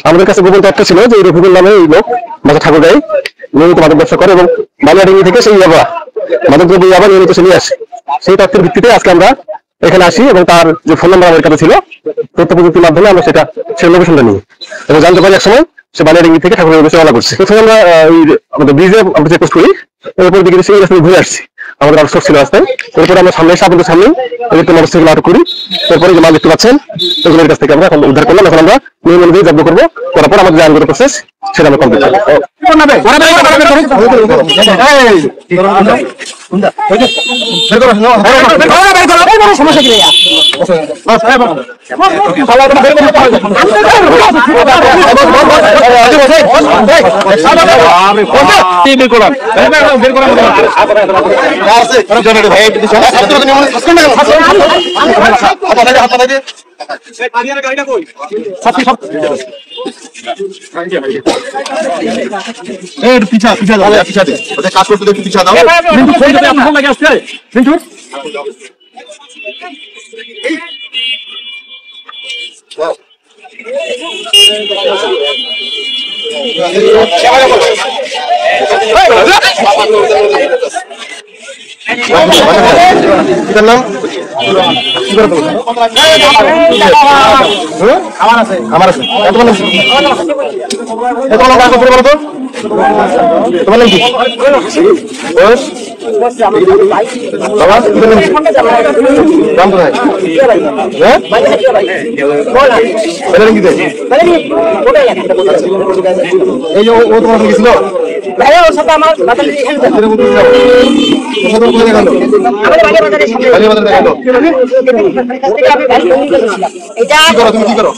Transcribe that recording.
আমাদের কাছে গোপন তথ্য ছিল যে রফিকুল নামে এই লোক বাসা ঠাকুরগাঁয়ে নিয়মিত মাদক ব্যবসা করে এবং বালিয়াডাঙ্গি থেকে সেই মাদক দ্রব্য নিয়মিত চলে আসে। সেই তথ্যের ভিত্তিতে আজকে আমরা এখানে আসি এবং তার যে ফোন নাম্বার আমাদের কাছে ছিল তথ্য প্রযুক্তির মাধ্যমে আমরা সেই লোকেশনটা নিই এবং জানতে পারি একসময় সে বালিয়াডাঙ্গি থেকে ঠাকুরগাঁও বেশি রওনা করছে। প্রথমে আমরা আমাদের ব্রিজে আমরা চেকপোস্ট করি, এরপর দিকে সেই রাস্তায় ঘুরে আসছি, আমাদের আউটসোর্স ছিল রাস্তায়। এরপরে আমরা সামনে এসে আপনাদের সামনে একটা মোটরসাইকেল আটক করি। এরপরে যে মাল দেখতে পাচ্ছেন এগুলোর কাছ থেকে আমরা এখন উদ্ধার করলাম। এখন আমরা নিয়ম অনুযায়ী জব্দ করবো, করার পর আমাদের যে আইনগত প্রসেস সেটা আমরা কমপ্লিট করবো। পিছা পিছা দাও, পিছা দে, কাজ করতে একটু পিছা দাও। কিন্তু ফোন দিতে আপনার ফোন লাগে আসছে কিন্তু নাম আমার আছে তোমার নাম কি? এই যে ও তোমার গেছিল কি করো?